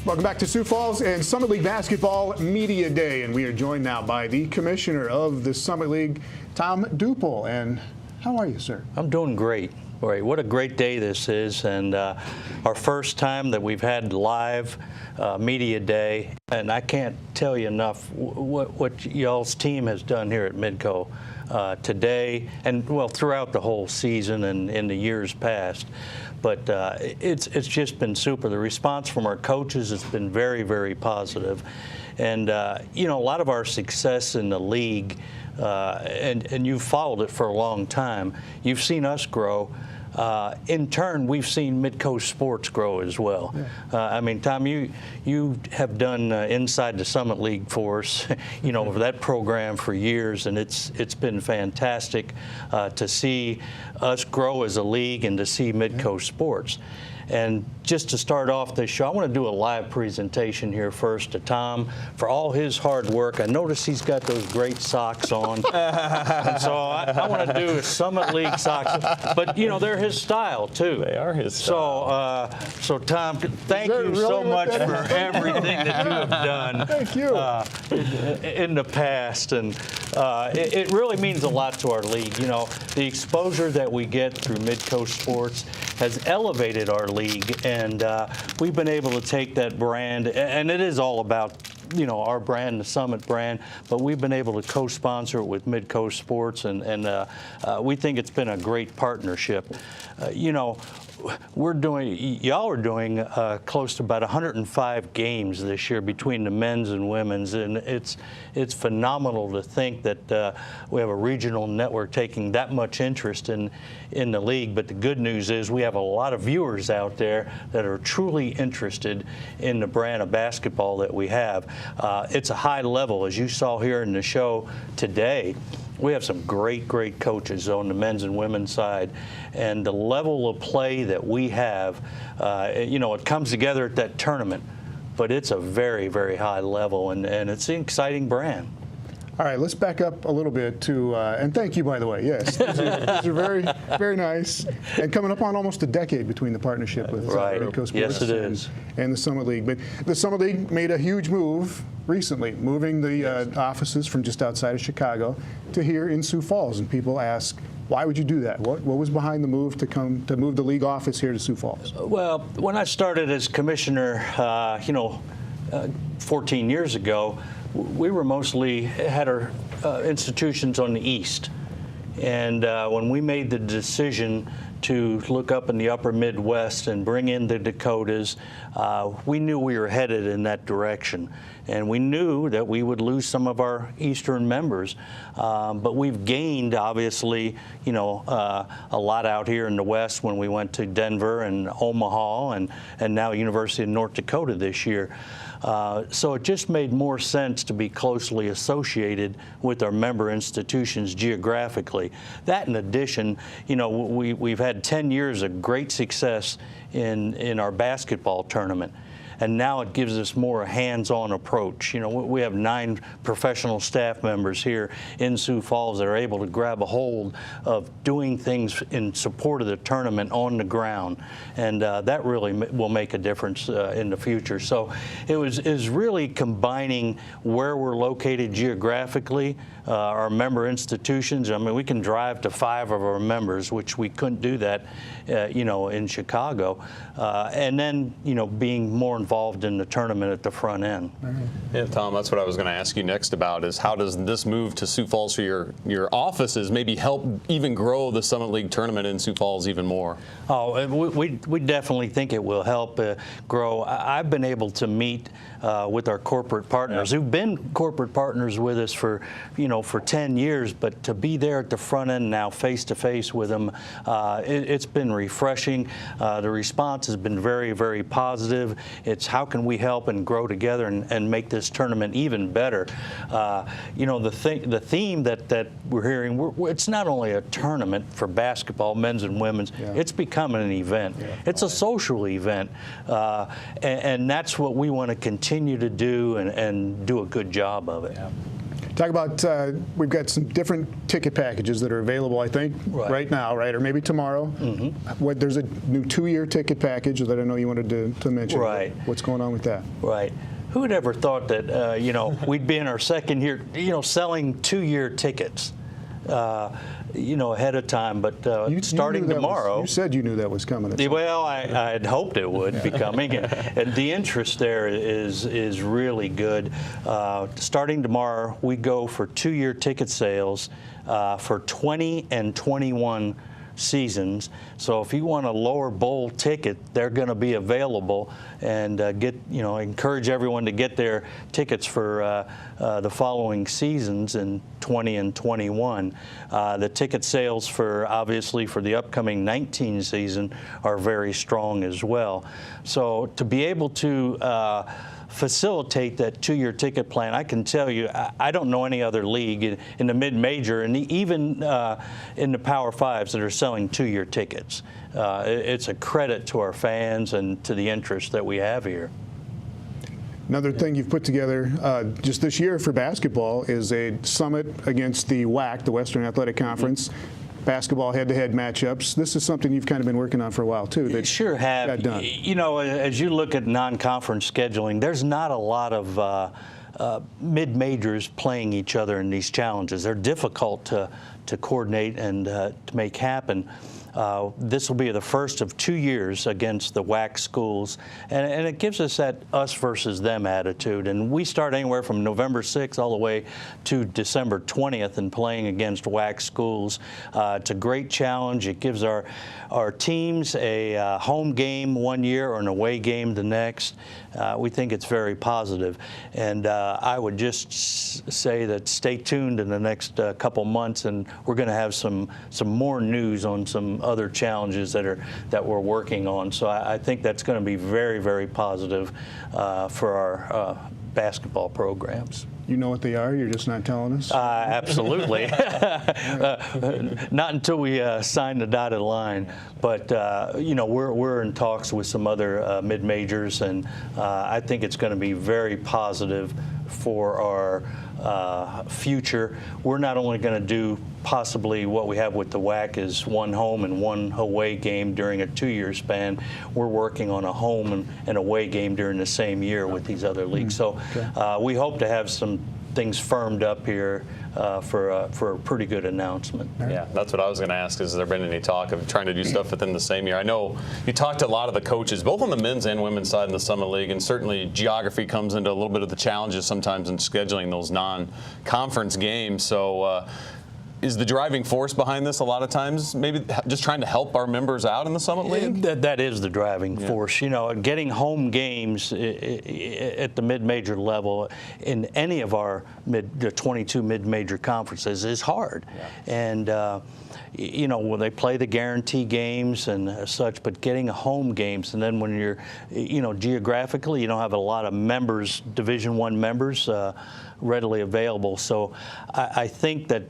Welcome back to Sioux Falls and Summit League Basketball Media Day. And we are joined now by the commissioner of the Summit League, Tom Douple. And how are you, sir? I'm doing great. Right. What a great day this is, and our first time that we've had live media day, and I can't tell you enough what y'all's team has done here at Midco today, and well, throughout the whole season and in the years past. But it's just been super. The response from our coaches has been very, very positive. And, you know, a lot of our success in the league, and you've followed it for a long time, you've seen us grow. In turn, we've seen Midco Sports grow as well. Yeah. I mean, Tom, you have done inside the Summit League for us, you know, over that program for years, and it's been fantastic to see us grow as a league and to see Midco Sports. And just to start off this show, I want to do a live presentation here first to Tom for all his hard work. I noticed he's got those great socks on. And so I want to do a Summit League socks. But, you know, they're his style, too. They are his style. So Tom, thank you so much for everything that you have done. Thank you. In the past. And it really means a lot to our league. You know, the exposure that we get through Midco Sports has elevated our league, and we've been able to take that brand, and it is all about, you know, our brand, the Summit brand, but we've been able to co-sponsor it with Midco Sports, and we think it's been a great partnership. You know, y'all are doing close to about 105 games this year between the men's and women's, and it's phenomenal to think that we have a regional network taking that much interest in the league. But the good news is we have a lot of viewers out there that are truly interested in the brand of basketball that we have. It's a high level, as you saw here in the show today. We have some great coaches on the men's and women's side, and the level of play that we have, you know, it comes together at that tournament, but it's a very, very high level, and it's an exciting brand. All right, let's back up a little bit to, and thank you, by the way. Yes, these are very, very nice. And coming up on almost a decade between the partnership with Midco Sports yes, it is. And the Summit League. But the Summit League made a huge move recently, moving the offices from just outside of Chicago to here in Sioux Falls. And people ask, why would you do that? What was behind the move to move the league office here to Sioux Falls? Well, when I started as commissioner, you know, 14 years ago, we were mostly had our institutions on the east, and when we made the decision to look up in the upper Midwest and bring in the Dakotas, we knew we were headed in that direction, and we knew that we would lose some of our eastern members, but we've gained, obviously, you know, a lot out here in the West when we went to Denver and Omaha and now University of North Dakota this year. So it just made more sense to be closely associated with our member institutions geographically. That, in addition, you know, we've had 10 years of great success in our basketball tournament. And now it gives us more hands-on approach. You know, we have 9 professional staff members here in Sioux Falls that are able to grab a hold of doing things in support of the tournament on the ground, and that really will make a difference in the future. So it is really combining where we're located geographically, our member institutions. I mean, we can drive to 5 of our members, which we couldn't do that, you know, in Chicago, and then, you know, being more involved in the tournament at the front end. Yeah, Tom, that's what I was going to ask you next about, is how does this move to Sioux Falls for your offices maybe help even grow the Summit League tournament in Sioux Falls even more? Oh, we definitely think it will help grow. I've been able to meet with our corporate partners who've been corporate partners with us for, you know, for 10 years, but to be there at the front end now face to face with them, it's been refreshing. The response has been very, very positive. It's how can we help and grow together and make this tournament even better. You know, the theme that we're hearing, it's not only a tournament for basketball, men's and women's, it's becoming an event. It's a social event, and that's what we want to continue to do and do a good job of it. Talk about, we've got some different ticket packages that are available, I think, right now, right? Or maybe tomorrow. There's a new 2-year ticket package that I know you wanted to mention. Right. What's going on with that? Right. Who would ever thought that, we'd be in our second year, selling 2-year tickets, ahead of time, but starting tomorrow. You said you knew that was coming. Well, I had hoped it would be coming, and the interest there is really good. Starting tomorrow, we go for 2-year ticket sales for 20 and 21 seasons. So if you want a lower bowl ticket, they're going to be available, and encourage everyone to get their tickets for the following seasons in 20 and 21. The ticket sales obviously for the upcoming 19 season are very strong as well. So to be able to facilitate that 2-year ticket plan, I can tell you, I don't know any other league in the mid-major and even in the Power Fives that are selling 2-year tickets. It's a credit to our fans and to the interest that we have here. Another thing you've put together just this year for basketball is a summit against the WAC, the Western Athletic Conference. Basketball head-to-head matchups. This is something you've kind of been working on for a while too. That sure have. Got done. As you look at non-conference scheduling, there's not a lot of mid-majors playing each other in these challenges. They're difficult to coordinate and to make happen. This will be the first of 2 years against the WAC schools, and it gives us that us versus them attitude. And we start anywhere from November 6th all the way to December 20th in playing against WAC schools. It's a great challenge. It gives our teams a home game one year or an away game the next. We think it's very positive. And I would just say that stay tuned in the next couple months, and we're going to have some more news on some other challenges that we're working on. So I think that's going to be very, very positive for our basketball programs. You know what they are? You're just not telling us? Absolutely. Not until we sign the dotted line. But, we're in talks with some other mid-majors, and I think it's going to be very positive for our future. We're not only going to do possibly what we have with the WAC is one home and one away game during a 2-year span. We're working on a home and away game during the same year with these other leagues. So we hope to have some things firmed up here for a pretty good announcement. Yeah, that's what I was going to ask. Has there been any talk of trying to do stuff within the same year? I know you talked to a lot of the coaches, both on the men's and women's side in the Summit League, and certainly geography comes into a little bit of the challenges sometimes in scheduling those non-conference games. So is the driving force behind this a lot of times maybe just trying to help our members out in the Summit League? That is the driving force. Getting home games at the mid-major level in any of the 22 mid-major conferences is hard. And when they play the guarantee games and such, but getting home games, and then when you're, geographically, you don't have a lot of members, Division I members readily available. So I think that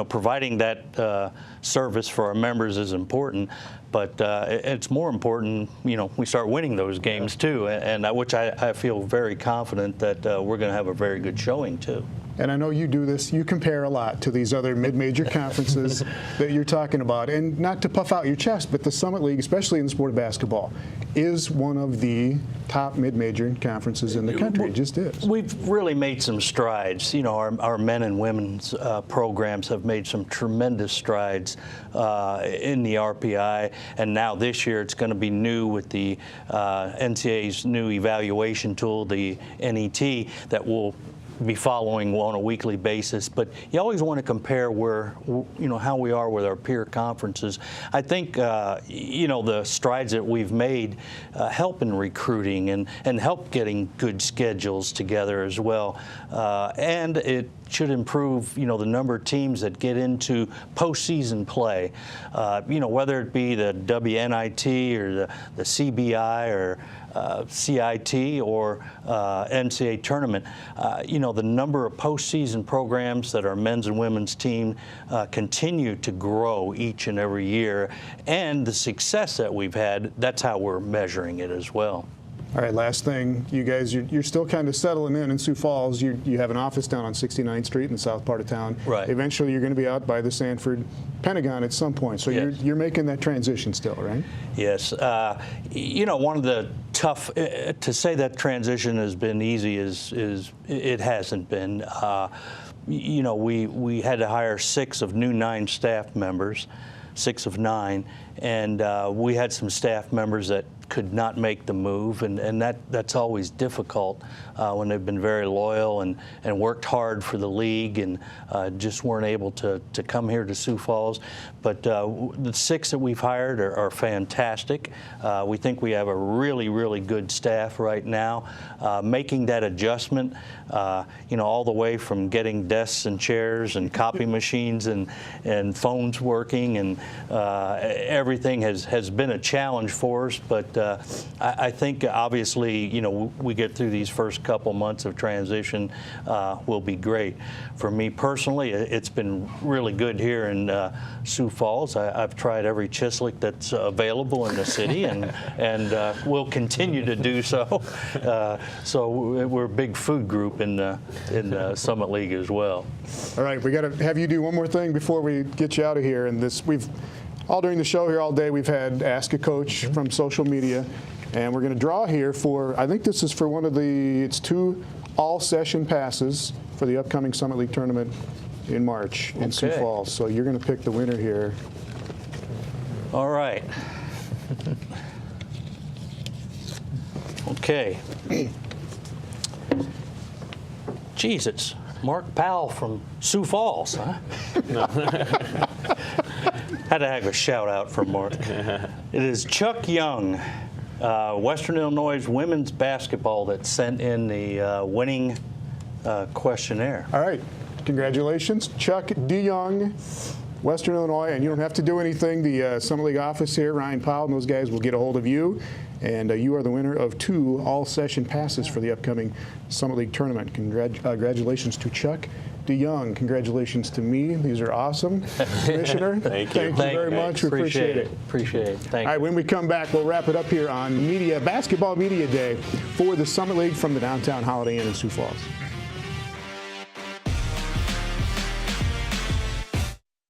providing that service for our members is important, but it's more important, we start winning those games too, and which I feel very confident that we're going to have a very good showing too. And I know you do this, you compare a lot to these other mid-major conferences that you're talking about. And not to puff out your chest, but the Summit League, especially in the sport of basketball, is one of the top mid-major conferences in the country. It just is. We've really made some strides. Our men and women's programs have made some tremendous strides in the RPI. And now this year it's going to be new with the NCAA's new evaluation tool, the NET, that will be following on a weekly basis. But you always want to compare how we are with our peer conferences. I think the strides that we've made help in recruiting and help getting good schedules together as well, and it should improve the number of teams that get into postseason play, whether it be the WNIT or the CBI or CIT or NCAA tournament. The number of postseason programs that our men's and women's team continue to grow each and every year, and the success that we've had, that's how we're measuring it as well. All right, last thing, you guys, you're still kind of settling in Sioux Falls. You have an office down on 69th Street in the south part of town. Right. Eventually, you're going to be out by the Sanford Pentagon at some point. So Yes. you're making that transition still, right? Yes. One of the tough, to say that transition has been easy is it hasn't been. We had to hire 6 of new 9 staff members, 6 of 9, and we had some staff members that could not make the move, and that's always difficult when they've been very loyal and worked hard for the league and just weren't able to come here to Sioux Falls. But the 6 that we've hired are fantastic. We think we have a really, really good staff right now. Making that adjustment, all the way from getting desks and chairs and copy machines and phones working, and everything has been a challenge for us. But I think obviously, we get through these first couple months of transition will be great. For me personally, it's been really good here in Sioux Falls. I've tried every Chislic that's available in the city, and will continue to do so. So we're a big food group in the Summit League as well. All right, we got to have you do one more thing before we get you out of here. And we've all during the show here all day, we've had Ask a Coach from social media, and we're going to draw here for, I think this is for it's 2 all-session passes for the upcoming Summit League tournament in March in Sioux Falls. So you're going to pick the winner here. All right. Okay. Geez, it's Mark Powell from Sioux Falls, huh? Had to have a shout out for Mark. It is Chuck Young, Western Illinois women's basketball, that sent in the winning questionnaire. All right, congratulations, Chuck DeYoung, Western Illinois, and you don't have to do anything. The Summit League office here, Ryan Powell and those guys will get a hold of you, and you are the winner of 2 all-session passes for the upcoming Summit League tournament. Congratulations to Chuck DeYoung. Congratulations to me. These are awesome. Commissioner, Thank you. Thank you very much. We appreciate it. Appreciate it. Thank you. All right, when we come back, we'll wrap it up here on Basketball Media Day for the Summit League from the Downtown Holiday Inn in Sioux Falls.